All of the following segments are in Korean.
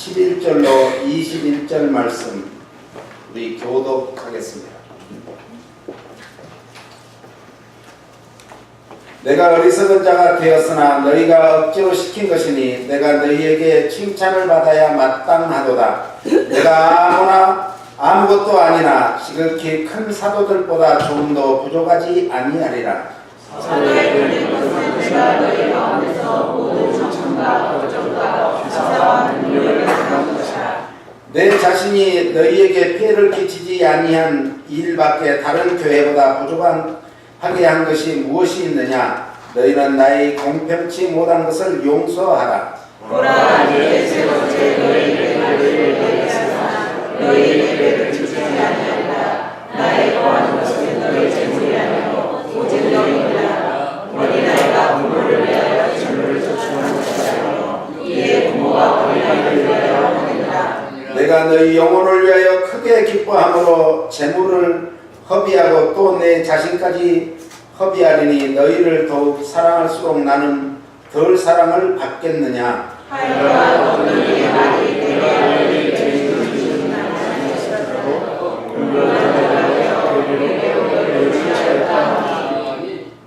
11절로 21절 말씀 우리 교독하겠습니다. 내가 어리석은 자가 되었으나 너희가 억지로 시킨 것이니 내가 너희에게 칭찬을 받아야 마땅하도다. 내가 아무것도 아니나 지극히 큰 사도들보다 조금도 부족하지 아니하리라. 사도의 들린 것은 내가 너희 가운데서 모든 청천과 걱정과 기사와 능력을 당한 것이라. 내 자신이 너희에게 피해를 끼치지 아니한 일밖에 다른 교회보다 부족하게 한 것이 무엇이 있느냐? 너희는 나의 공평치 못한 것을 용서하라. 보라, 이제 세 번째 너희에게 말을 얘기하사 너희 예배를 지키지 아니하리라. 나의 거하는 것은 너희 재물이 아니요 오직 너희니라. 어린아이가 부모를 위하여 재물을 저축하는 것이 아니요 이에 부모가 어린아이를 위하여 하느니라. 내가 너희 영혼을 위하여 크게 기뻐함으로 재물을 허비하고 또 내 자신까지 허비하리니 너희를 더욱 사랑할수록 나는 덜 사랑을 받겠느냐. 하여가 너희의 말이 내게 너희의 죄를 지은 나는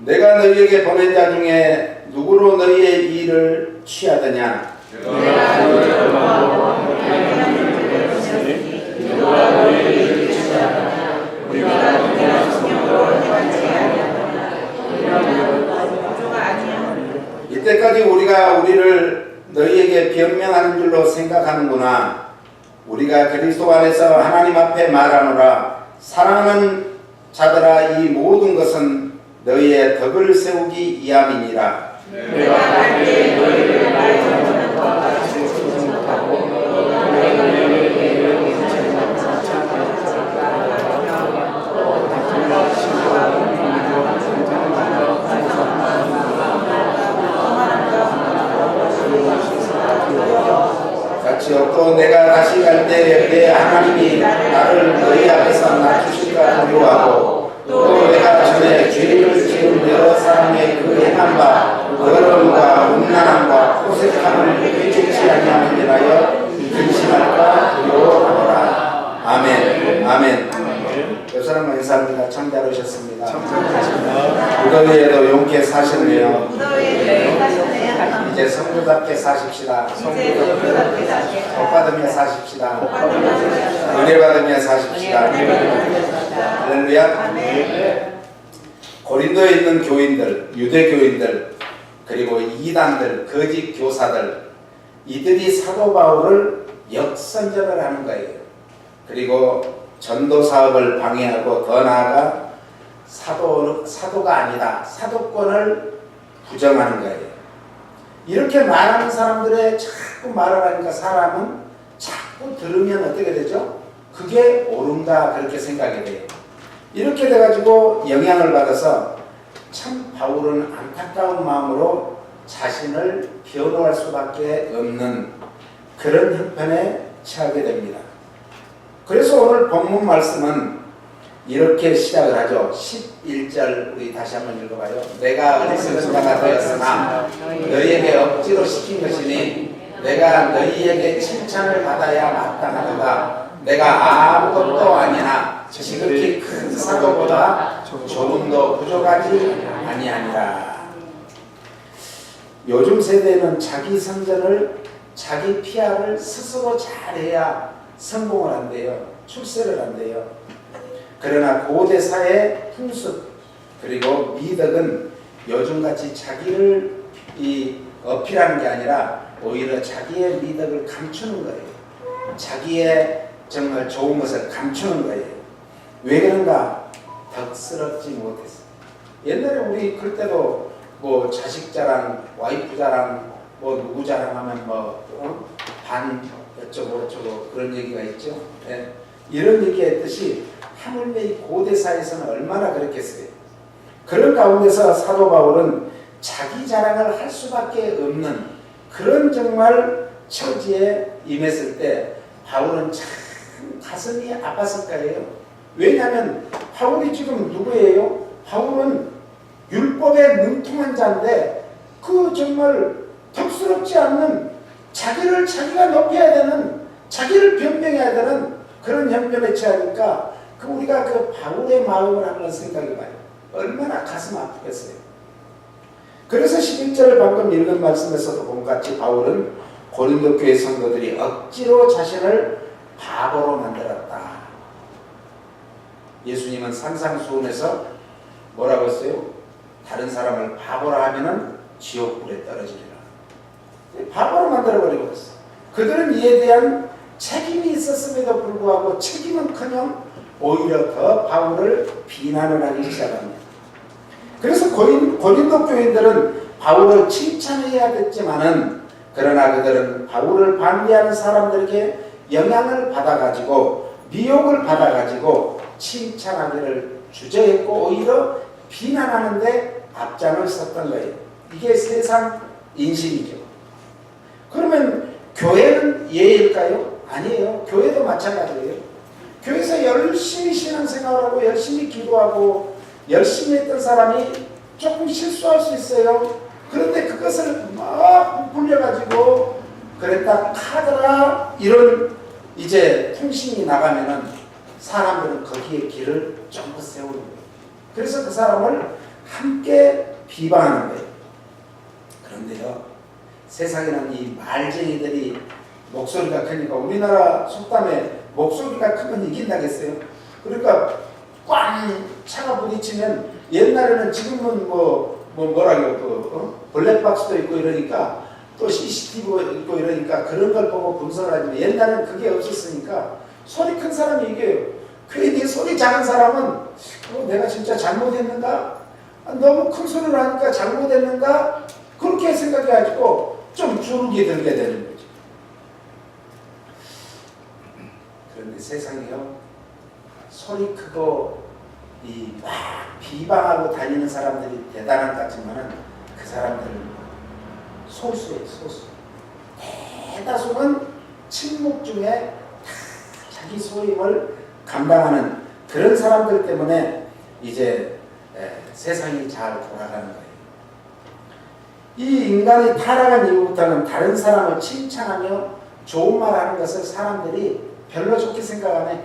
내가 너희에게 보낸 자 중에 누구로 너희의 일을 취하더냐. 내가 너희를 구하고 하나님을 들었으니 누가 너희의 일을 취하느냐. 우리가 너희가 성령으로 행하지 아니하느냐. 이러면 부조가 아니야. 이때까지 우리가 우리를 너희에게 변명하는 줄로 생각하는구나. 우리가 그리스도 안에서 하나님 앞에 말하노라. 사랑하는 자들아, 이 모든 것은 너희의 덕을 세우기 위함이니라. 내가 갈 때 너희를 말하는 것과 같이 지지 못하고 너희가 너희에게 이르기 전에 같이 또 내가 다시 갈 때 내 하나님이 나를 너희 앞에서 낮추실까 두려워하고 또 내가 전에 죄를 지은 여러 사람의 그 행한 바 더러움과 음란함과 호색함을 회개치 아니하는 데 하여 근심할까 두려워하노라. 아멘. 아멘. 옆 사람과 인사합니다. 참 잘 오셨습니다. 무더위에도 용케 사셨네요. 이제 성도답게 사십시다. 복 받으며 사십시다. 은혜 받으며 사십시다. 할렐루야. 고린도에 있는 교인들, 유대교인들, 그리고 이단들, 거짓 교사들, 이들이 사도 바울을 역선전을 하는 거예요. 그리고 전도 사업을 방해하고 더 나아가 사도가 아니다, 사도권을 부정하는 거예요. 이렇게 말하는 사람들의 자꾸 말을 하니까 사람은 자꾸 들으면 어떻게 되죠? 그게 옳은가 그렇게 생각이 돼요. 이렇게 돼가지고 영향을 받아서 참 바울은 안타까운 마음으로 자신을 변호할 수밖에 없는 그런 형편에 처하게 됩니다. 그래서 오늘 본문 말씀은 이렇게 시작을 하죠. 11절 우리 다시 한번 읽어봐요. 내가 어리석은 자가 되었으나 너희에게 억지로 시킨 것이니 내가 너희에게 칭찬을 받아야 마땅하도다. 내가 아무것도 아니나 지극히 큰 사도보다 조금도 부족하지 아니하니라. 요즘 세대는 자기 선전을, 자기 PR을 스스로 잘해야 성공을 한대요. 출세를 한대요. 그러나 고대사의 풍습 그리고 미덕은 요즘같이 자기를 어필하는 게 아니라 오히려 자기의 미덕을 감추는 거예요. 자기의 정말 좋은 것을 감추는 거예요. 왜 그런가? 덕스럽지 못해서. 옛날에 우리 그럴 때도 뭐 자식 자랑, 와이프 자랑, 뭐 누구 자랑하면 반 어쩌고 저쩌고 그런 얘기가 있죠. 네. 이런 얘기했듯이 하물며 이 고대사에서는 얼마나 그랬겠어요. 그런 가운데서 사도 바울은 자기 자랑을 할 수밖에 없는 그런 정말 처지에 임했을 때 바울은 참 가슴이 아팠을 거예요. 왜냐하면 바울이 지금 누구예요? 바울은 율법에 능통한 자인데 그 정말 덕스럽지 않는 자기를 자기가 높여야 되는, 자기를 변명해야 되는 그런 형편에 처하니까 우리가 그 바울의 마음을 한번 생각해봐요. 얼마나 가슴 아프겠어요. 그래서 11절을 방금 읽은 말씀에서도 본 것 같이 바울은 고린도 교회 성도들이 억지로 자신을 바보로 만들었다. 예수님은 산상수훈에서 뭐라고 했어요? 다른 사람을 바보라 하면은 지옥불에 떨어지리라. 바보로 만들어버리고 있어. 그들은 이에 대한 책임이 있었음에도 불구하고 책임은커녕 오히려 더 바울을 비난을 하기 시작합니다. 그래서 고린도 교인들은 바울을 칭찬해야 됐지만은, 그러나 그들은 바울을 반대하는 사람들에게 영향을 받아가지고 미혹을 받아가지고 칭찬하기를 주저했고 오히려 비난하는데 앞장을 섰던 거예요. 이게 세상 인식이죠. 그러면 교회는 예일까요? 아니에요. 교회도 마찬가지예요. 교회에서 열심히 신앙생활을 하고 열심히 기도하고 열심히 했던 사람이 조금 실수할 수 있어요. 그런데 그것을 막 부풀려가지고 그랬다 카더라 이런 이제 통신이 나가면은 사람들은 거기에 길을 쫑긋 세우는 거예요. 그래서 그 사람을 함께 비방하는 거예요. 그런데요, 세상에는 이 말쟁이들이 목소리가 크니까, 우리나라 속담에 목소리가 크면 이긴다겠어요. 그러니까 꽝 차가 부딪히면, 옛날에는 지금은 뭐라고 블랙박스도 있고 이러니까 또 CCTV가 있고 이러니까 그런 걸 보고 분석을 하지만, 옛날에는 그게 없었으니까 소리 큰 사람이 이겨요. 괜히 소리 작은 사람은 내가 진짜 잘못했는가? 너무 큰 소리를 하니까 잘못했는가? 그렇게 생각해가지고 좀 주눅이 들게 되는 거죠. 그런데 세상에요, 소리 크고 막 비방하고 다니는 사람들이 대단한 것 같지만은 그 사람들은 소수예요, 소수. 대다수는 침묵 중에 다 자기 소임을 감당하는 그런 사람들 때문에 이제 세상이 잘 돌아가는 거예요. 이 인간이 타락한 이후부터는 다른 사람을 칭찬하며 좋은 말 하는 것을 사람들이 별로 좋게 생각 안 해.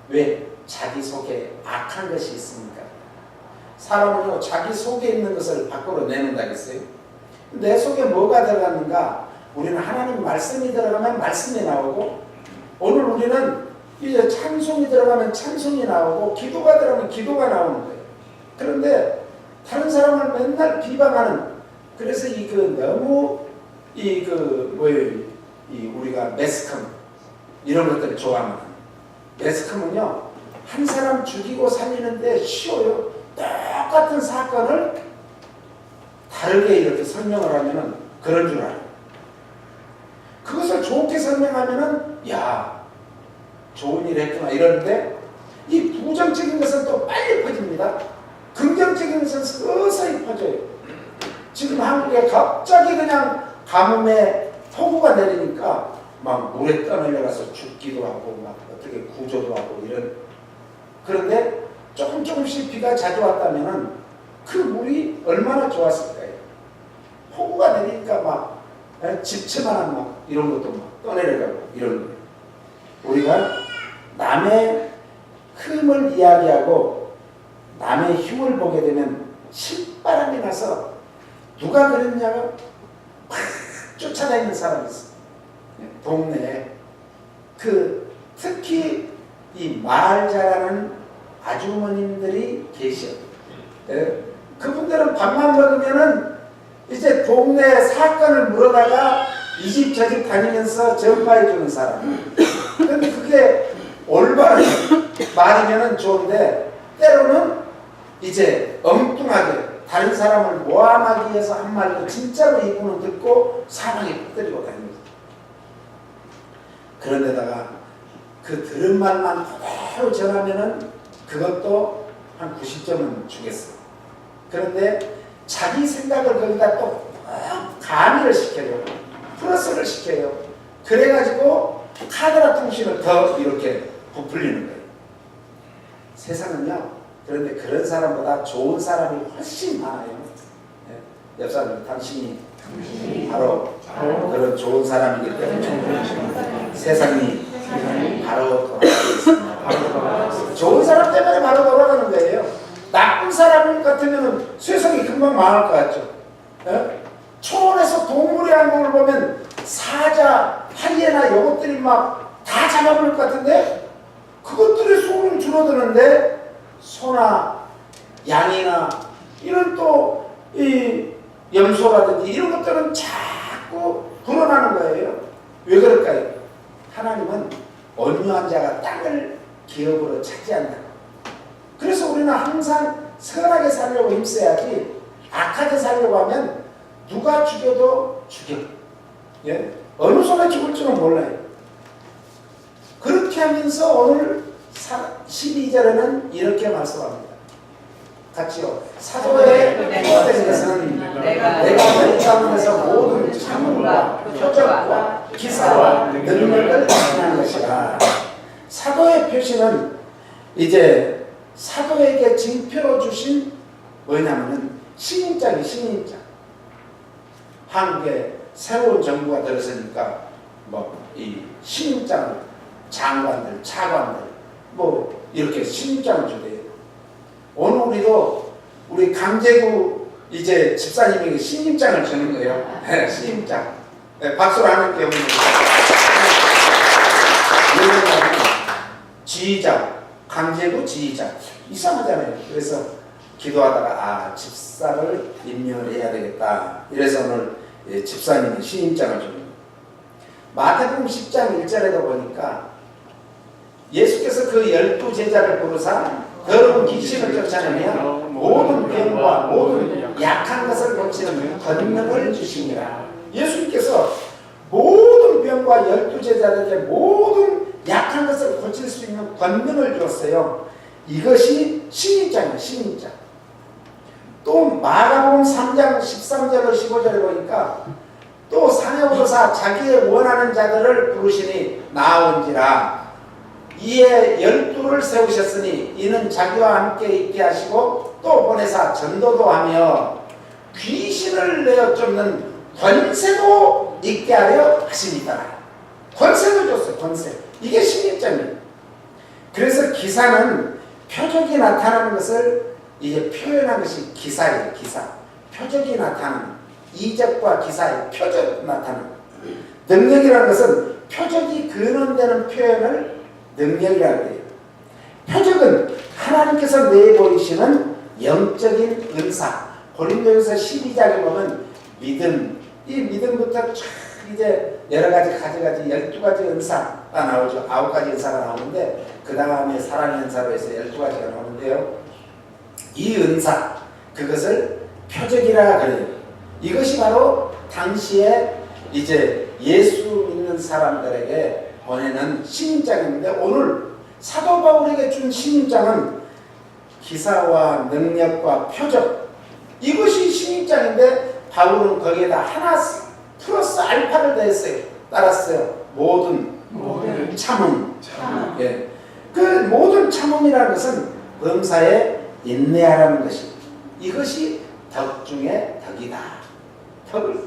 왜? 자기 속에 악한 것이 있으니까. 사람은요, 자기 속에 있는 것을 밖으로 내놓는다겠어요? 내 속에 뭐가 들어갔는가? 우리는 하나님 말씀이 들어가면 말씀이 나오고, 오늘 우리는 이제 찬송이 들어가면 찬송이 나오고, 기도가 들어가면 기도가 나오는 거예요. 그런데 다른 사람을 맨날 비방하는, 그래서 너무 우리가 매스컴 이런 것들을 좋아하는, 매스컴은요, 한 사람 죽이고 살리는데 쉬워요. 똑같은 사건을 다르게 이렇게 설명을 하면은 그런 줄 알아요. 그것을 좋게 설명하면은 야, 좋은 일 했구나 이러는데, 이 부정적인 것은 또 빨리 퍼집니다. 긍정적인 것은 서서히 퍼져요. 지금 한국에 갑자기 그냥 가뭄에 폭우가 내리니까 막 물에 떠내려가서 죽기도 하고 막 어떻게 구조도 하고 이런. 그런데 조금씩 비가 자주 왔다면은 그 물이 얼마나 좋았을 거예요. 폭우가 내리니까 막 집채만한 막 이런 것도 막 떠내려가고 이런 거예요. 우리가 남의 흠을 이야기하고 남의 힘을 보게 되면 신바람이 나서 누가 그랬냐면 막 쫓아다니는 사람이 있어. 동네에. 특히 이 말 잘하는 아주머님들이 계셔. 그분들은 밥만 먹으면은 이제 동네 사건을 물어다가 이 집 저 집 다니면서 전파해 주는 사람. 그런데 그게 올바른 말이면은 좋은데, 때로는 이제 엉뚱하게 다른 사람을 모함하기 위해서 한 말도 진짜로 이분은 듣고 사방에 퍼뜨리고 다닙니다. 그런데다가 그 들은 말만 그대로 전하면은 그것도 한 90점은 주겠어요. 그런데 자기 생각을 거기다 또 가미를 시켜요. 플러스를 시켜요. 그래가지고 카드라 통신을 더 이렇게 부풀리는 거예요. 세상은요, 그런데 그런 사람보다 좋은 사람이 훨씬 많아요. 옆 사람들, 당신이 바로 그런 좋은 사람이기 때문에 세상이 바로 돌아가고 있습니다. 좋은 사람 때문에 바로 돌아가는 거예요. 나쁜 사람 같으면 세상이 금방 망할 것 같죠. 예? 초원에서 동물의 행동을 보면 사자, 하이에나 이것들이 막 다 잡아볼 것 같은데 그것들의 수는 줄어드는데 소나 양이나 이런 또 이 염소라든지 이런 것들은 자꾸 불어나는 거예요. 왜 그럴까요? 하나님은 온유한 자가 땅을 기업으로 차지한다. 그래서 우리는 항상 선하게 살려고 힘써야지 악하게 살려고 하면 누가 죽여도 죽여. 예? 어느 손에 죽을지는 몰라요. 그렇게 하면서 오늘 12절에는 이렇게 말씀합니다. 같이요. 사도의 표어된 것은 내가 너희 가운데서 모든 참음과 표적과 기사와 능력을 나타내는 것이라. 사도의 표시는 이제 사도에게 징표로 주신 뭐냐면은 신임장이 신임장. 한국에 새로운 정부가 들었으니까 뭐 이 신임장을 장관들, 차관들 뭐 이렇게 신임장을 주대요. 오늘 우리도 우리 강제구 이제 집사님에게 신임장을 주는 거예요. 네, 신임장. 네, 박수로 하는 경우는 지휘장, 강제구 지휘장. 이상하잖아요. 그래서 기도하다가 집사를 임명을 해야 되겠다. 이래서 오늘 집사님이 신임장을 주는 거예요. 마태복음 10장 1절에도 보니까 예수께서 그 12제자를 부르사 더러운 귀신을 쫓아내며 모든 병과 모든 약한 것을 고치는 권능을 주시니라. 예수님께서 모든 병과 12제자들에게 모든 약한 것을 고칠 수 있는 권능을 주었어요. 이것이 신임장이에요. 신임장. 또 마가복음 3장 13절로 15절에 보니까 또 사내오도사 자기의 원하는 자들을 부르시니 나온지라. 이에 12를 세우셨으니 이는 자기와 함께 있게 하시고 또 보내사 전도도 하며 귀신을 내어 쫓는 권세도 있게 하려 하시니라. 권세도 줬어요. 권세. 이게 신임장이에요. 그래서 기사는 표적이 나타나는 것을 이제 표현한 것이 기사예요. 기사. 표적이 나타나는 이적과 기사의 표적 나타나는. 능력이라는 것은 표적이 근원되는 표현을 능력이라고 해요. 표적은 하나님께서 내보이시는 영적인 은사. 고린도전서 12장에 보면 믿음, 이 믿음부터 쫙 이제 여러 가지 12가지 은사가 나오죠. 9가지 은사가 나오는데 그 다음에 사랑의 은사로 해서 12가지가 나오는데요. 이 은사, 그것을 표적이라 그래요. 이것이 바로 당시에 이제 예수 믿는 사람들에게 보내는 신임장인데 오늘 사도 바울에게 준 신임장은 기사와 능력과 표적, 이것이 신임장인데 바울은 거기에다 하나 플러스 알파를 더했어요. 따랐어요. 모든 참음. 예. 그 모든 참음이라는 것은 범사에 인내하라는 것이, 이것이 덕 중에 덕이다. 덕을.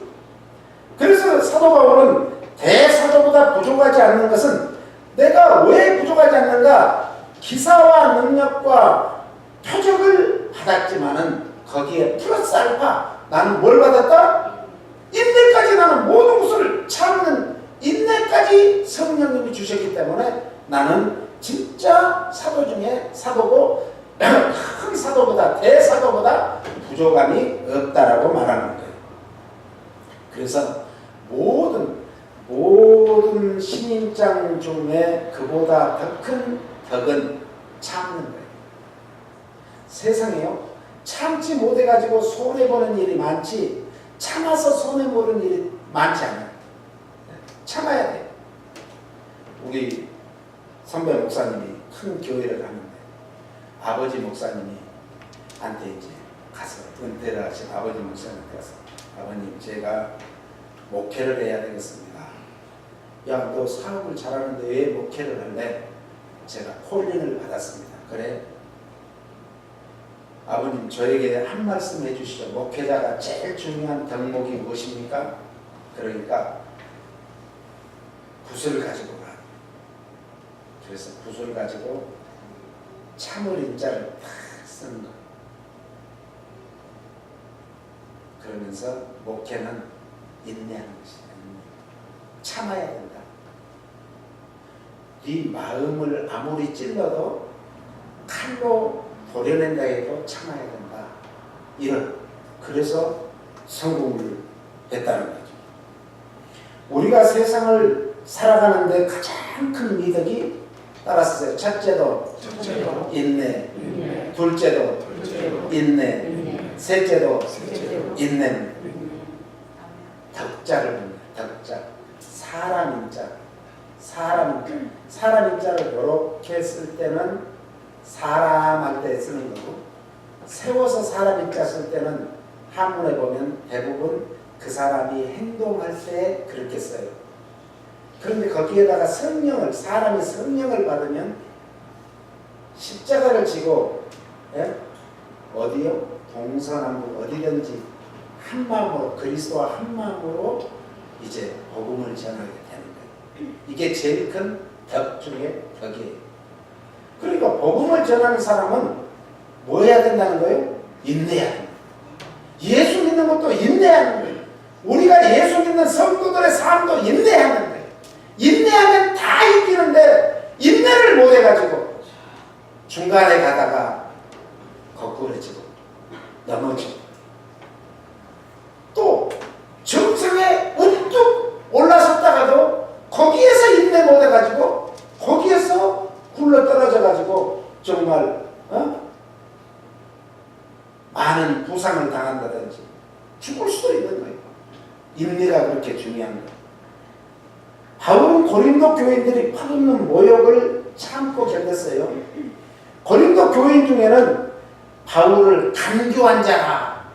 그래서 사도 바울은 대사도보다 부족하지 않는 것은 내가 왜 부족하지 않는가? 기사와 능력과 표적을 받았지만은 거기에 플러스 알파, 나는 뭘 받았다? 인내까지. 나는 모든 것을 참는 인내까지 성령님이 주셨기 때문에 나는 진짜 사도 중에 사도고 큰 사도보다, 대사도보다 부족함이 없다라고 말하는 거예요. 그래서 모든 신임장 중에 그보다 더 큰 덕은 참는 거예요. 세상에요, 참지 못해가지고 손해보는 일이 많지 참아서 손해보는 일이 많지 않아요. 참아야 돼요. 우리 선배 목사님이 큰 교회를 가는데 아버지 목사님이 한테 이제 가서 은퇴를 하신 아버지 목사님한테 가서, 아버님, 제가 목회를 해야 되겠습니다. 야, 너 사업을 잘하는데 왜 목회를 할래? 제가 콜링을 받았습니다. 그래? 아버님 저에게 한 말씀 해주시죠. 목회자가 제일 중요한 덕목이 무엇입니까? 그러니까 붓을 가지고 가. 그래서 붓을 가지고 참을 인자를 탁 쓰는 거. 그러면서 목회는 인내하는 것이다. 참아야 된다. 네 마음을 아무리 찔러도 칼로 도려낸다 해도 참아야 된다. 이런, 그래서 성공을 했다는 거죠. 우리가 세상을 살아가는데 가장 큰 미덕이 따랐어요. 첫째도 인내, 둘째도 인내, 셋째도 인내. 덕자를 봅니다. 덕자. 사람 인자. 사람 인자를 이렇게 쓸 때는 사람 할 때 쓰는 거고, 세워서 사람 인자 쓸 때는 한문에 보면 대부분 그 사람이 행동할 때 그렇게 써요. 그런데 거기에다가 성령을, 사람이 성령을 받으면 십자가를 지고, 예? 어디요? 동서남북 어디든지 한 마음으로, 그리스도와 한 마음으로 이제 복음을 전하게 되는 거예요. 이게 제일 큰 덕 중에 덕이에요. 그러니까 복음을 전하는 사람은 뭐 해야 된다는 거예요? 인내해야 된다. 예수 믿는 것도 인내하는 거예요. 우리가 예수 믿는 성도들의 삶도 인내하는 거예요. 인내하면 다 이기는데 인내를 못 해가지고 중간에 가다가 거꾸러지고 넘어지고 또 정상에 우뚝 올라섰다가도 거기에서 인내 못 해가지고 거기에서 굴러 떨어져가지고 정말 많은 부상을 당한다든지 죽을 수도 있는 거예요. 인내가 그렇게 중요한 거예요. 바울은 고린도 교인들이 파묻는 모욕을 참고 견뎠어요. 고린도 교인 중에는 바울을 간교한 자가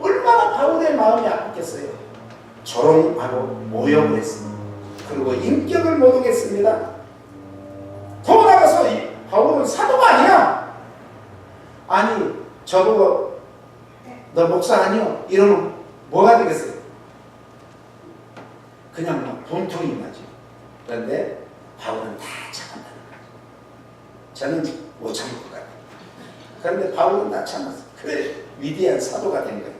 얼마나 바울의 마음이 아팠겠어요. 조롱하고 모욕을 했습니다. 그리고 인격을 모독했습니다. 더 나가서 바울은 사도가 아니야. 아니 저보고 너 목사 아니요? 이러면 뭐가 되겠어요? 그냥 막 분통이 나죠. 그런데 바울은 다 참았다는 거죠. 저는 못 참을 것 같아요. 그런데 바울은 다 참았어요. 그래 위대한 사도가 된 거예요.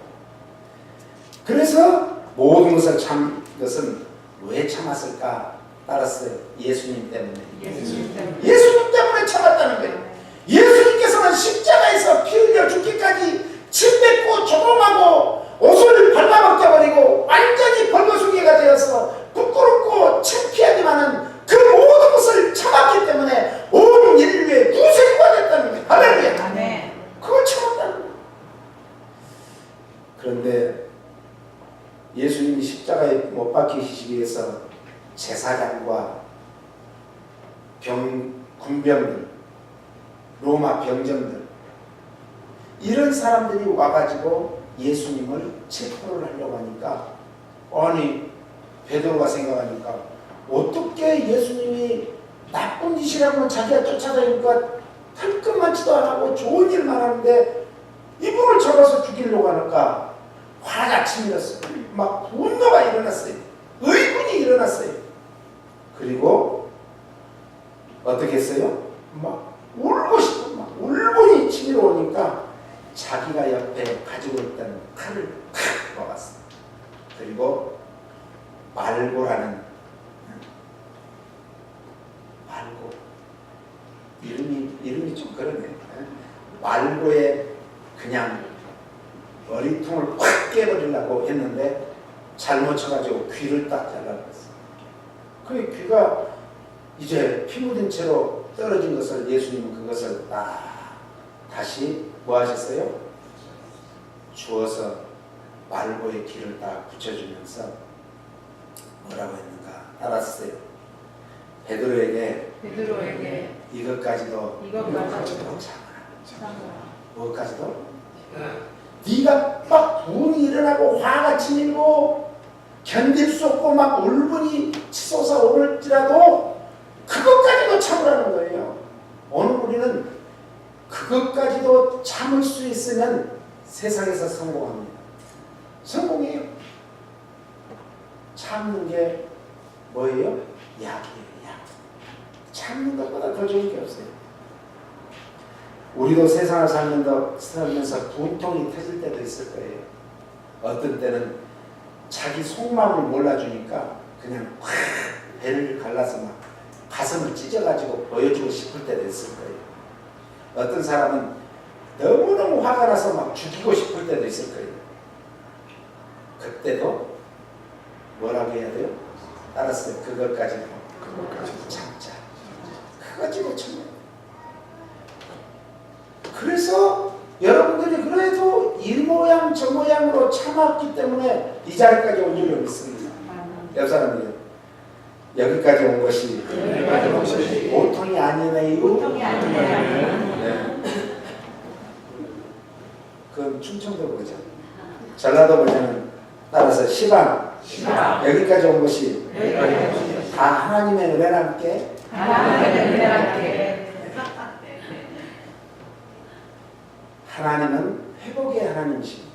그래서 모든 것을 참 것은 왜 참았을까? 따랐어요. 예수님 때문에. 예수님 때문에 참았다는 거예요. 예수님께서는 십자가에서 피 흘려 죽기까지 침 뱉고 조롱하고 옷을 발라벗겨버리고 완전히 벌거숭이가 되어서 부끄럽고 창피하지만은 그 모든 것을 참았기 때문에 온 인류의 구세주가 됐다는 거예요. 할렐루야. 아멘. 그걸 참았다는 거예요. 그런데 예수님이 십자가에 못 박히시기 위해서 제사장과 군병들, 로마 병정들 이런 사람들이 와가지고 예수님을 체포를 하려고 하니까 아니 베드로가 생각하니까 어떻게 예수님이 나쁜 짓이라고는 자기가 쫓아다니까 할 것만치도 안 하고 좋은 일만 하는데 이분을 잡아서 죽이려고 하니까 화가 치밀었어요. 막 분노가 일어났어요. 의분이 일어났어요. 그리고 어떻게 했어요? 막 울고 싶어. 막 울분이 치밀어 오니까 자기가 옆에 가지고 있던 칼을 탁 먹었어. 그리고 말고라는 말고 이름이 좀 그러네. 말고에 그냥 머리통을 확 깨버리려고 했는데 잘못 쳐가지고 귀를 딱 잘라버렸어. 그 귀가 이제 피 묻은 채로 떨어진 것을 예수님은 그것을 딱 다시 뭐 하셨어요? 주어서 말고의 귀를 딱 붙여주면서 뭐라고 했는가 알았어요. 베드로에게 이것까지도 참아라. 무엇까지도? 네가 막 분이 일어나고 화가 치밀고 견딜 수 없고 막 울분이 치솟아 오를지라도 그것까지도 참으라는 거예요. 오늘 우리는 그것까지도 참을 수 있을 있으면 세상에서 성공합니다. 성공이에요. 참는 게 뭐예요? 약이에요. 약. 참는 것보다 더 좋은 게 없어요. 우리도 세상을 살면서 분통이 터질 때도 있을 거예요. 어떤 때는 자기 속마음을 몰라주니까 그냥 확 배를 갈라서 막 가슴을 찢어가지고 보여주고 싶을 때도 있을 거예요. 어떤 사람은 너무너무 화가 나서 막 죽이고 싶을 때도 있을 거예요. 그때도 뭐라고 해야 돼요? 알았어요. 그것까지 참자. 그거 지고 참는. 그래서 여러분들이 그래도 이 모양 저 모양으로 참았기 때문에 이 자리까지 온 줄로 믿습니다. 옆 사람들요. 여기까지 온 것이 보통이 아니네요. 네. 그럼 충청도 버전, 전라도 버전은 따라서 시방. 여기까지 온 것이 다 하나님의 은혜와 함께. 하나님은 회복의 하나님이십니다.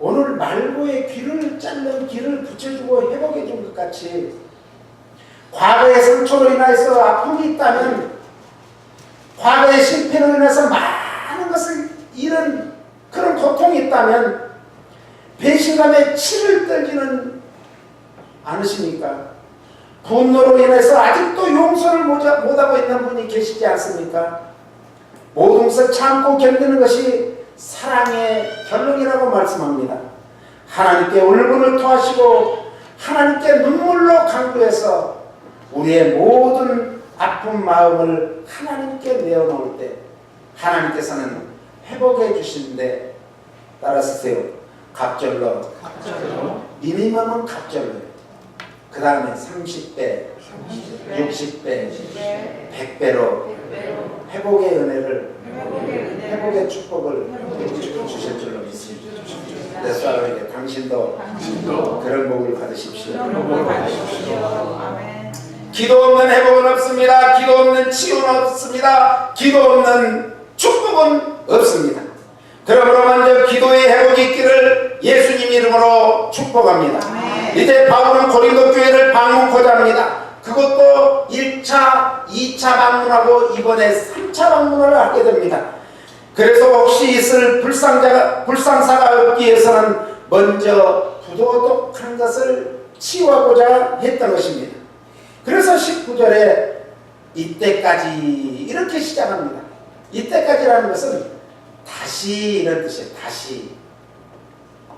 오늘 말고의 귀를 자른 귀를 붙여주고 회복해 준 것 같이 과거의 상처로 인해서 아픔이 있다면, 과거의 실패로 인해서 많은 것을 잃은 그런 고통이 있다면 배신감에 치를 떨지는 않으십니까? 분노로 인해서 아직도 용서를 못하고 있는 분이 계시지 않습니까? 모든 것을 참고 견디는 것이 사랑의 결론이라고 말씀합니다. 하나님께 울분을 토하시고 하나님께 눈물로 간구해서 우리의 모든 아픈 마음을 하나님께 내어놓을 때 하나님께서는 회복해 주시는데, 따라서세요. 갑절로. 미니멈은 갑절로. 그 다음에 30배, 60배, 100배로 회복의 은혜를, 회복의 축복을 주실 줄로 믿습니다. 내 사람에게 당신도 그런 복을 받으십시오. 기도 없는 회복은 없습니다. 기도 없는 치유는 없습니다. 기도 없는 축복은 없습니다. 그러므로 먼저 기도의 회복이 있기를 예수님 이름으로 축복합니다. 이제 바울은 고린도 교회를 방문코자 합니다. 그것도 1차, 2차 방문하고 이번에 3차 방문을 하게 됩니다. 그래서 혹시 있을 불상사가 없기 위해서는 먼저 부도덕한 것을 치유하고자 했던 것입니다. 그래서 19절에 이때까지 이렇게 시작합니다. 이때까지라는 것은 다시 이런 뜻이에요. 다시.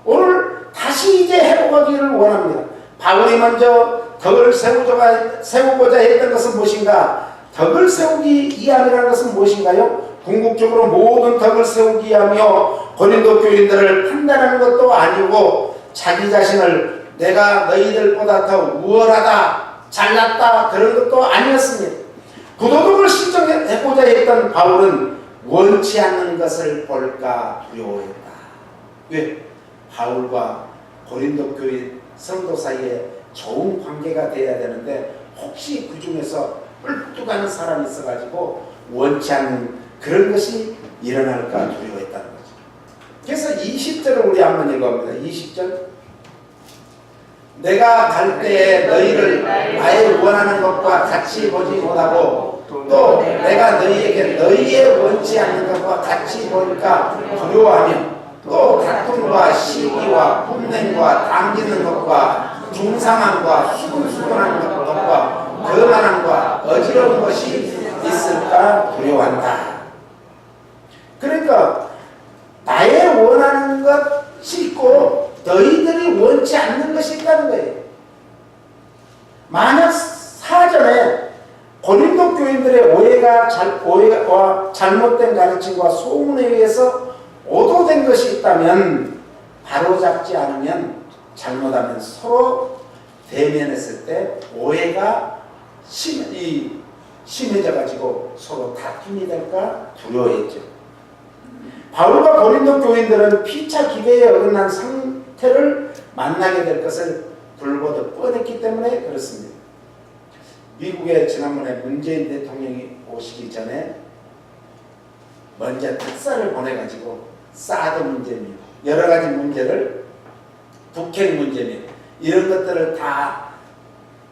오늘 다시 이제 회복하기를 원합니다. 바울이 먼저 덕을 세우고자 했던 것은 무엇인가? 덕을 세우기 위함이라는 것은 무엇인가요? 궁극적으로 모든 덕을 세우기 위하며 고린도 교인들을 판단하는 것도 아니고 자기 자신을 내가 너희들보다 더 우월하다, 잘났다 그런 것도 아니었습니다. 부도덕을 신청해보자 했던 바울은 원치 않는 것을 볼까 두려워했다. 왜? 바울과 고린도 교회 성도 사이에 좋은 관계가 돼야 되는데 혹시 그 중에서 뿔뚝하는 사람이 있어가지고 원치 않는 그런 것이 일어날까 두려워했다는 거죠. 그래서 20절을 우리 한번 읽어봅니다. 20절. 내가 갈 때에 너희를 나의 원하는 것과 같이 보지 못하고 또 내가 너희에게 너희의 원치 않는 것과 같이 볼까 두려워하며 또 다툼과 시기와 분냉과 당기는 것과 중상함과 수근수근한 것과 거만함과 어지러운 것이 있을까 두려워한다. 그러니까 나의 원하는 것이 있고 너희들이 원치 않는 것이 있다는 거예요. 만약 사전에 고린도 교인들의 오해와 잘못된 가르침과 소문에 의해서 오도된 것이 있다면 바로잡지 않으면 잘못하면 서로 대면했을 때 오해가 심해져 가지고 서로 다툼이 될까 두려워했죠. 바울과 고린도 교인들은 피차 기대에 어긋난 상태를 만나게 될 것을 불보듯 뻔했기 때문에 그렇습니다. 미국에 지난번에 문재인 대통령이 오시기 전에 먼저 특사를 보내가지고 사드 문제며 여러 가지 문제를 북핵 문제며 이런 것들을 다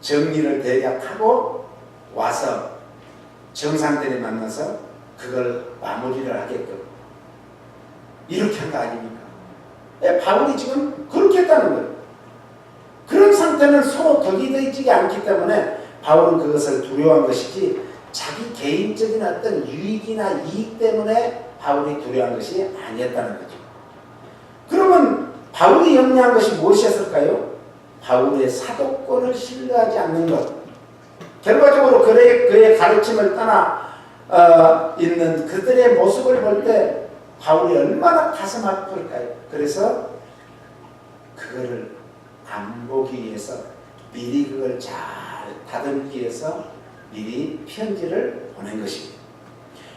정리를 대략 하고 와서 정상들이 만나서 그걸 마무리를 하게끔 이렇게 한 거 아닙니까? 바울이 지금 그렇게 했다는 거예요. 그런 상태는 서로 덕이 되지 않기 때문에 바울은 그것을 두려워한 것이지 자기 개인적인 어떤 유익이나 이익 때문에 바울이 두려워한 것이 아니었다는 거죠. 그러면 바울이 염려한 것이 무엇이었을까요? 바울의 사도권을 신뢰하지 않는 것. 결과적으로 그의 가르침을 따라 있는 그들의 모습을 볼 때 바울이 얼마나 가슴 아플까요? 그래서 그거를 안 보기 위해서 미리 그걸 잘 다듬기 위해서 미리 편지를 보낸 것입니다.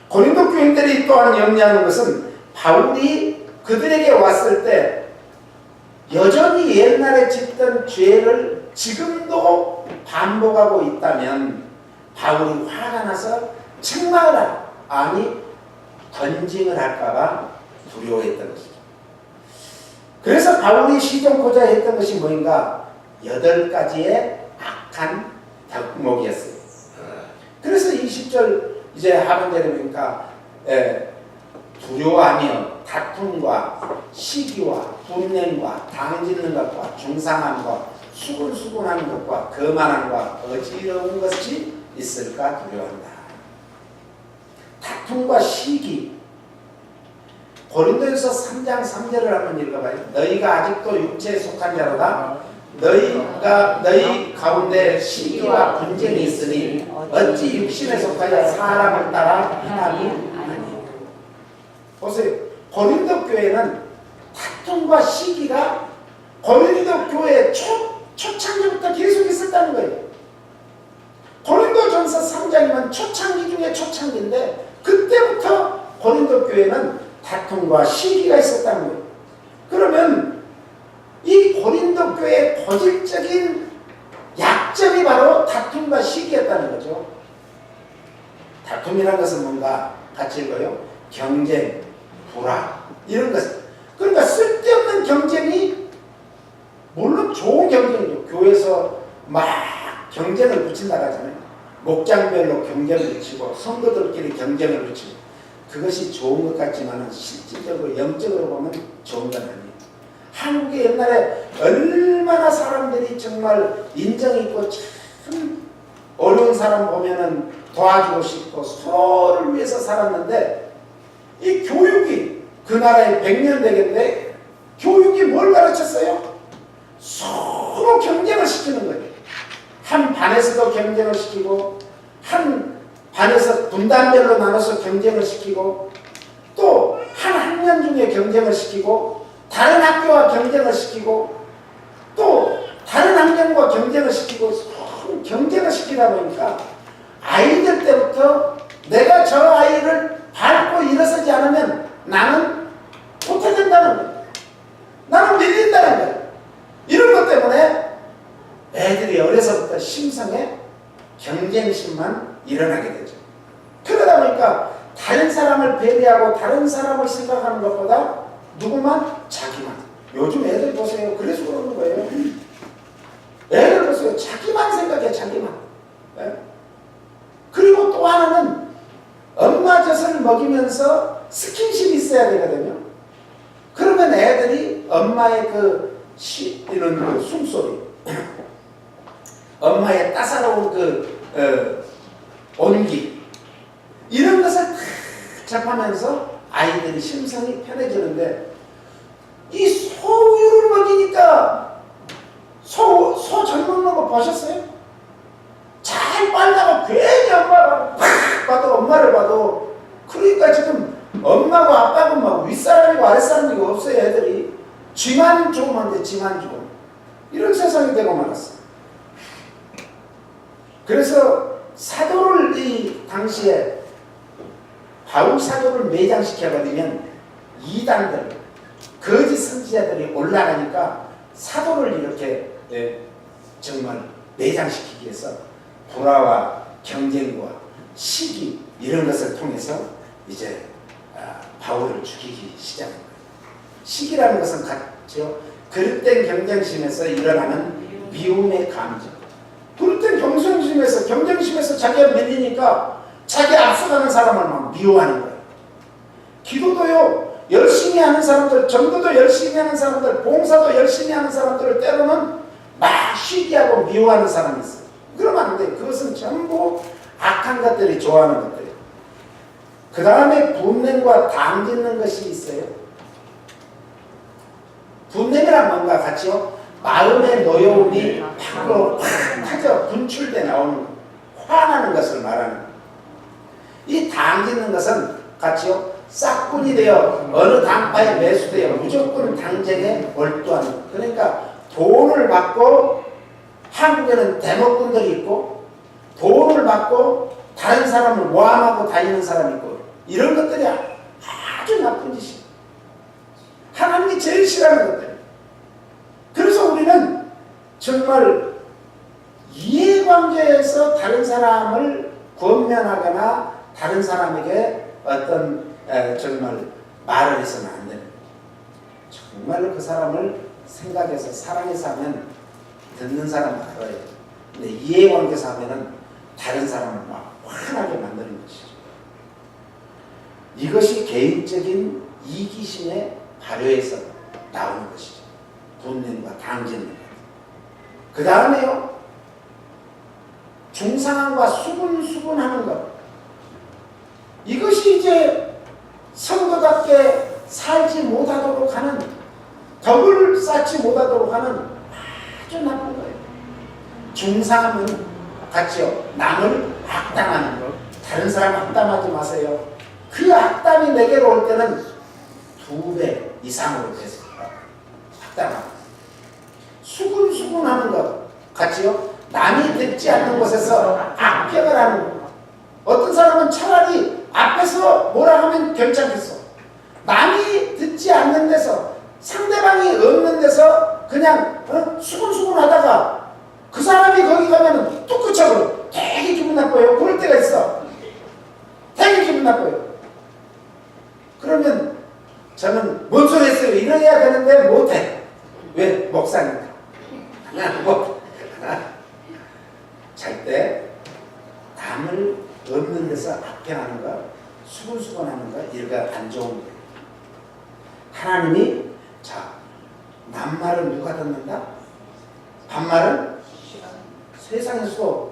고린도 교인들이 또한 염려하는 것은 바울이 그들에게 왔을 때 여전히 옛날에 짓던 죄를 지금도 반복하고 있다면 바울이 화가 나서 책망을 아니 던징을 할까봐 두려워했던 것이죠. 그래서 바울이 시정코자 했던 것이 뭐인가? 8가지의 악한 덕목이었어요. 그래서 20절 이제 하반절에 보니까 두려워하며 다툼과 시기와 분냄과 당짓는 것과 중상함과 수군수군하는 것과 거만함과 어지러운 것이 있을까 두려워한다. 다툼과 시기. 고린도전서 3장 3절을 한번 읽어봐요. 너희가 아직도 육체에 속한 자로다. 너희 가운데 시기와 분쟁이 있으니 어찌 육신에 속하여 사람을 따라 행함이 아니요. 보세요. 고린도 교회는 다툼과 시기가 고린도 교회 초창기부터 계속 있었다는 거예요. 고린도전서 3장이면 초창기 중에 초창기인데 그때부터 고린도 교회는 다툼과 시기가 있었다는 거예요. 그러면 이 고린도 교회의 본질적인 약점이 바로 다툼과 시기였다는 거죠. 다툼이라는 것은 뭔가 같이 읽어요. 경쟁, 불화 이런 것. 그러니까 쓸데없는 경쟁이 물론 좋은 경쟁이죠. 교회에서 막 경쟁을 붙인다 하잖아요. 목장별로 경쟁을 붙이고 성도들끼리 경쟁을 붙이고 그것이 좋은 것 같지만 실질적으로 영적으로 보면 좋은 건 아니에요. 한국에 옛날에 얼마나 사람들이 정말 인정 있고 참 어려운 사람 보면은 도와주고 싶고 서로를 위해서 살았는데 이 교육이 그 나라에 100년 되겠는데 교육이 뭘 가르쳤어요? 서로 경쟁을 시키는 거예요. 한 반에서도 경쟁을 시키고 한 반에서 분단별로 나눠서 경쟁을 시키고 또 한 학년 중에 경쟁을 시키고 다른 학교와 경쟁을 시키고 또 다른 학년과 경쟁을 시키고 경쟁을 시키다 보니까 아이들 때부터 내가 저 아이를 밟고 일어서지 않으면 나는 도태된다는 거예요. 나는 밀린다는 거예요. 이런 것 때문에 애들이 어려서부터 심성에 경쟁심만 일어나게 되죠. 그러다 보니까 다른 사람을 배려하고 다른 사람을 생각하는 것보다 누구만? 자기만. 요즘 애들 보세요. 그래서 그러는 거예요. 애들 보세요. 자기만 생각해. 자기만. 네? 그리고 또 하나는 엄마 젖을 먹이면서 스킨십이 있어야 되거든요. 그러면 애들이 엄마의 이런 그 숨소리 엄마의 따사로운 온기 이런 것을 다 접하면서 아이들이 심성이 편해지는데 이 소우유를 먹이니까 소 젖 먹는 거 보셨어요? 잘 빨다가 괜히 엄마를 봐도 그러니까 지금 엄마고 아빠고 막 윗사람이고 아랫사람이고 없어요. 애들이 쥐만 좋으면 돼. 쥐만 좋으면 이런 세상이 되고 말았어요. 그래서 사도를 이 당시에 바울 사도를 매장시켜버리면 이단들 거짓 선지자들이 올라가니까 사도를 이렇게 정말 매장시키기 위해서 불화와 경쟁과 시기 이런 것을 통해서 이제 바울을 죽이기 시작한 거예요. 시기라는 것은 같죠. 그릇된 경쟁심에서 일어나는 미움의 감정. 그릇된 경쟁심에서 자기가 밀리니까 자기 앞서가는 사람을 막 미워하는 거예요. 기도도요, 열심히 하는 사람들, 전도도 열심히 하는 사람들, 봉사도 열심히 하는 사람들을 때로는 막 시기하고 미워하는 사람이 있어요. 그러면 안 돼요. 그것은 전부 악한 것들이 좋아하는 것들이에요. 그 다음에 분냄과 당짓는 것이 있어요. 분냄이란 뭔가 같이요? 마음의 노여움이 밖으로 확 터져 분출돼 나오는, 화나는 것을 말하는 거예요. 이 당짓는 것은 같이요? 싹군이 되어 어느 당파에 매수되어 무조건 당쟁에 몰두하는 거예요. 그러니까 돈을 받고, 한국에는 대목꾼들이 있고, 돈을 받고 다른 사람을 모함하고 다니는 사람이 있고, 이런 것들이 아주 나쁜 짓이에요. 하나님이 제일 싫어하는 것들. 그래서 우리는 정말 이해관계에서 다른 사람을 권면하거나 다른 사람에게 어떤 정말 말을 해서는 안 되는 거예요. 정말로 그 사람을 생각해서 사랑해서 하면 듣는 사람은 알아요. 근데 이해관계에서 하면은 다른 사람을 막 화나게 만드는 것이죠. 이것이 개인적인 이기심의 발효에서 나오는 것이죠. 분냄과 당짓는. 그 다음에요, 중상함과 수군수군하는 것. 이것이 이제 성도답게 살지 못하도록 하는, 덕을 쌓지 못하도록 하는 아주 나쁜 거예요. 중상함은 같이요, 남을 악담하는 것. 다른 사람 악담하지 마세요. 그 악담이 내게로 올 때는 2배 이상으로 됐습니다. 악담하고. 수군수군하는 것 같이요, 남이 듣지 않는 곳에서 악평을 하는 것. 어떤 사람은 차라리 앞에서 뭐라 하면 괜찮겠어. 남이 듣지 않는 데서, 상대방이 없는 데서 그냥 수군수군 하다가 그 사람이 거기 가면은 뚝 그쳐버려. 되게 기분 나빠요. 그럴 때가 있어. 되게 기분 나빠요. 그러면 저는 뭔 소리 했어요? 이래야 되는데 못해. 왜? 목사니까. 잘 때 남을 없는 데서 악평하는 거, 수군수군하는 거, 이거가 안 좋은 거예요. 하나님이 자, 남말은 누가 듣는다? 반말은 세상에서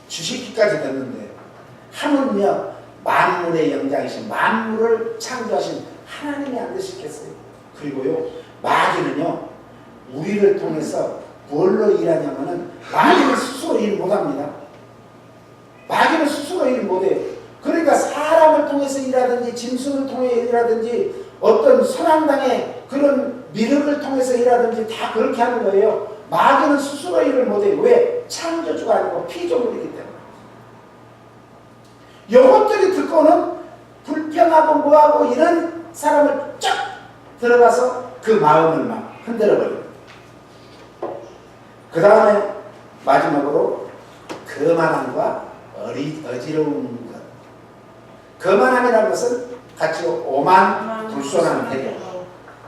주식기까지 듣는데, 하물며 만물의 영장이신, 만물을 창조하신 하나님이 안 되시겠어요? 그리고요, 마귀는요, 우리를 통해서 뭘로 일하냐면은, 마귀는 스스로 일 못합니다. 마귀는 스스로 일 못해요. 그러니까 사람을 통해서 일하든지, 짐승을 통해 일하든지, 어떤 선악당의 그런 미륵을 통해서 일하든지 다 그렇게 하는 거예요. 마귀는 스스로 일을 못해요. 왜? 창조주가 아니고 피조물이기 때문에. 요것들이 듣고는 불평하고 뭐하고 이런 사람을 쫙 들어가서 그 마음을 막 흔들어버립니다. 그 다음에 마지막으로 거만함과 어지러운 것. 거만함이라는 것은 같이 오만 불손한 태도.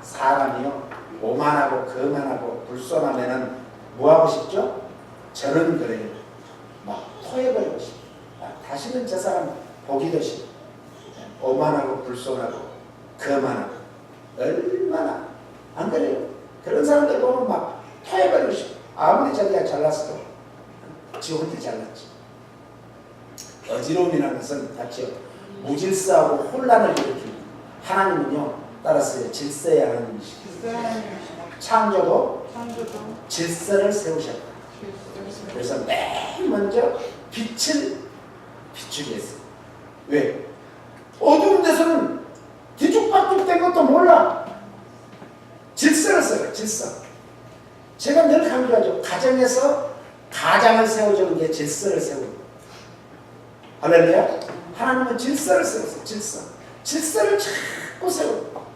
사람이요, 오만하고 거만하고 불손하면은 뭐하고 싶죠? 저는 그래요. 막 토해버리고 싶어. 다시는 저 사람 보기도 싫어. 오만하고 불손하고 거만하고. 얼마나 안 그래요? 그런 사람들 보면 막 토해버리고 싶어. 아무리 자기가 잘났어도 지 혼자 잘났지. 어지러움이라는 것은 같이요, 무질서하고 혼란을 일으킵니다. 하나님은요, 따라서 질서의 하나님이십니다. 창조도 질서를 세우셨다. 그래서 맨 먼저 빛을 비추게 했어요. 왜? 어두운 데서는 뒤죽박죽 된 것도 몰라. 질서를 써요. 질서. 제가 늘 강조하죠. 가정에서 가장을 세워주는 게 질서를 세우는 거예요. 할렐루야. 하나님은 질서를 세우세요. 질서를 자꾸 세우고,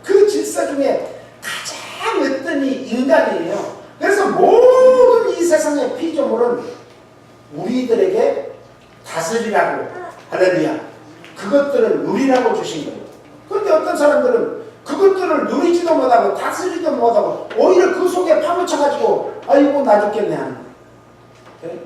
그 질서 중에 가장 으뜸이 인간이에요. 그래서 모든 이 세상의 피조물은 우리들에게 다스리라고, 할렐루야, 그것들을 누리라고 주신 거예요. 그런데 어떤 사람들은 그것들을 누리지도 못하고 다스리지도 못하고 오히려 그 속에 파묻혀가지고 아이고 나 죽겠네 하는 거예요.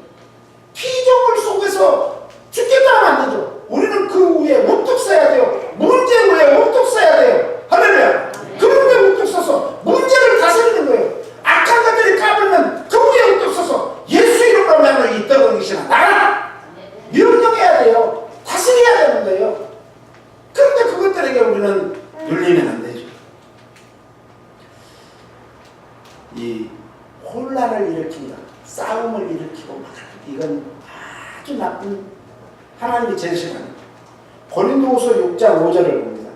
피조물 속에서 죽겠다 하면 안 되죠. 우리는 그 위에 우뚝 서야 돼요. 문제 위에 우뚝 서야 돼요. 할렐루야. 그런 데 우뚝 서서 문제를 다스리는 거예요. 악한 것들이 까불면 그 위에 우뚝 서서 예수 이름으로 하면 이 떡은 이시나 나가라! 명령해야 돼요. 다스려야 되는 거예요. 그런데 그것들에게 우리는 눌리면 안 되죠. 이 혼란을 일으킨다, 싸움을 일으키고 막 이건 아주 나쁜 하나님이 제일 싫어하는 고린도후서 6장 5절을 봅니다.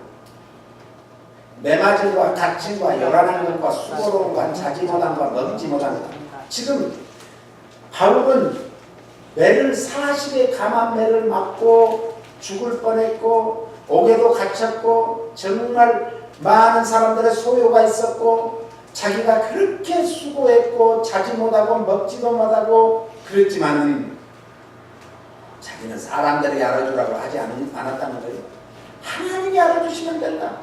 매맞음과 갇힘과 요란한 것과 수고로움과 자지 못한 것 먹지 못한 것. 지금 바울은 매를 40의 감한 매를 맞고 죽을 뻔했고 옥에도 갇혔고 정말 많은 사람들의 소요가 있었고 자기가 그렇게 수고했고 자지 못하고 먹지도 못하고 그랬지만은 자기는 사람들이 알아주라고 하지 않았다는 거예요. 하나님이 알아주시면 된다.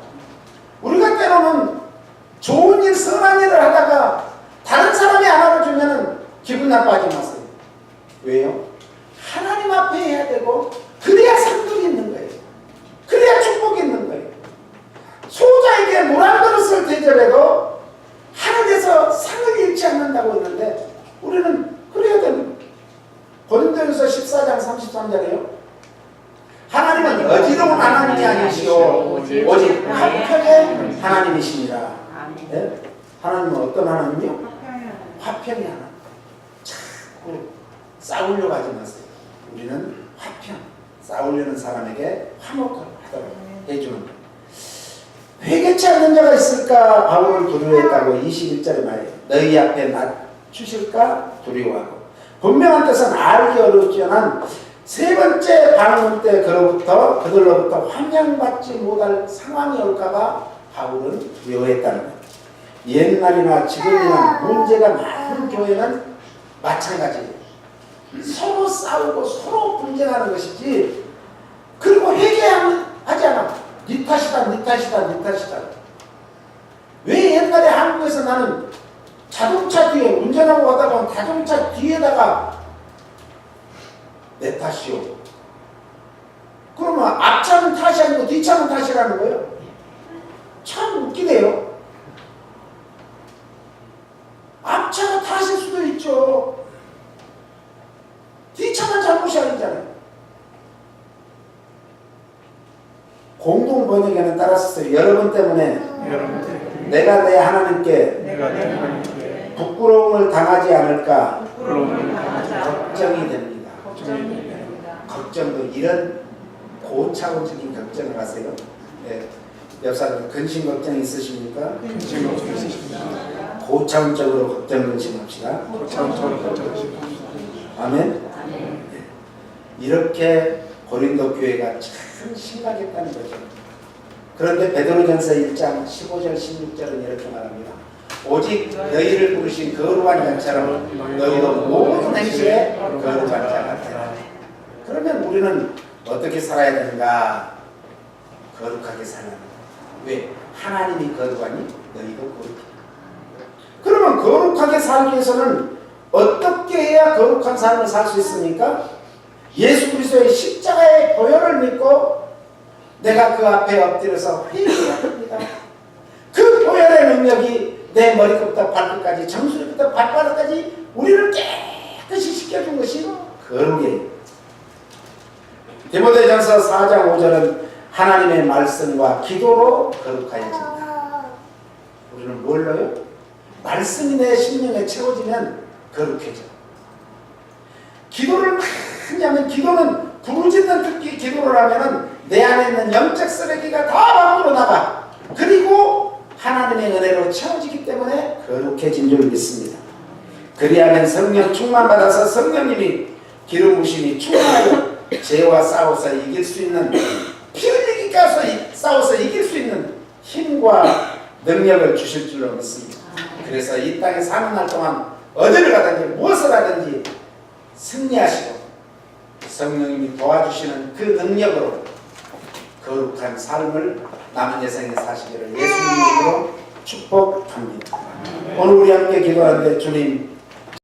우리가 때로는 좋은 일, 선한 일을 하다가 다른 사람이 안 알아주면 기분 나빠하지 마세요. 왜요? 하나님 앞에 해야 되고 그래야 상급이 있는 거예요. 그래야 축복이 있는 거예요. 소자에게 물 한 그릇을 대접해도 하늘에서 상을 잃지 않는다고 했는데 우리는 그래야 되는 거예요. 고린도전서 14장 33절에요. 하나님은 어지러운 하나님이 아니시오 오직 화평의 하나님이십니다. 네? 하나님은 어떤 하나님이요? 화평의 하나님. 자꾸 싸우려고 하지 마세요. 우리는 화평, 싸우려는 사람에게 화목을 하도록 해주는 거예요. 회개치 않는 자가 있을까 바울을 두려워했다고 21절에 말해요. 너희 앞에 낮추실까 두려워하고 분명한 뜻은 알기 어렵지만 세 번째 방문 때 그들로부터 환영받지 못할 상황이 올까봐 바울은 두려워했다는 거예요. 옛날이나 지금이나 문제가 많은 교회는 마찬가지예요. 서로 싸우고 서로 분쟁하는 것이지 그리고 회개하지 않아. 네 탓이다, 네 탓이다, 네 탓이다. 왜 옛날에 한국에서 나는 자동차 뒤에 운전하고 가다 보면 자동차 뒤에다가 내 탓이요. 그러면 앞차는 탓이 아니고 뒷차는 탓이라는 거예요. 참 웃기네요. 앞차가 탓일 수도 있죠. 뒷차만 잘못이 아니잖아요. 공동 번역에는 따랐어요. 여러분 때문에 내가 내 하나님께 부끄러움을 당하지 않을까 걱정이 됩니다. 걱정도 이런 고차원적인 걱정을 하세요. 네. 옆 사람 근심 걱정 있으십니까? 근심 걱정 있으십니까? 고차원적으로 걱정 근심합시다. 고차원적으로 걱정하십니다. 아멘. 네. 이렇게 고린도 교회가 참 심각했다는 거죠. 그런데 베드로전서 1장 15절 16절은 이렇게 말합니다. 오직 너희를 부르신 거룩한 자처럼 너희도 모든 행실에 거룩한 자가 되라. 그러면 우리는 어떻게 살아야 되는가? 거룩하게 살아야 된다. 왜? 하나님이 거룩하니 너희도 거룩해. 그러면 거룩하게 살기 위해서는 어떻게 해야 거룩한 삶을 살 수 있습니까? 예수 그리스도의 십자가의 보혈을 믿고 내가 그 앞에 엎드려서 회개해야 합니다. 그 보혈의 능력이 내 머리끝부터 발끝까지 정수리부터 발바닥까지 우리를 깨끗이 씻겨준 것이 거룩이에요. 디모데전서 4장 5절은 하나님의 말씀과 기도로 거룩하여진다. 우리는 뭘로요? 말씀이 내 심령에 채워지면 거룩해져. 기도를 많이 하면 기도는 부르짖는 기도를 하면은 내 안에 있는 영적 쓰레기가 다 밖으로 나가. 그리고 하나님의 은혜로 채워지기 때문에 거룩해진 줄 믿습니다. 그리하면 성령 충만받아서 성령님이 기름 부심이 충만하여 죄와 싸워서 이길 수 있는 피 흘리기까지 싸워서 이길 수 있는 힘과 능력을 주실 줄로 믿습니다. 그래서 이 땅에 사는 날 동안 어디를 가든지 무엇을 하든지 승리하시고 성령님이 도와주시는 그 능력으로 거룩한 삶을 남은 여생에 사시기를 예수님 이름으로 축복합니다. 오늘 우리 함께 기도하는데 주님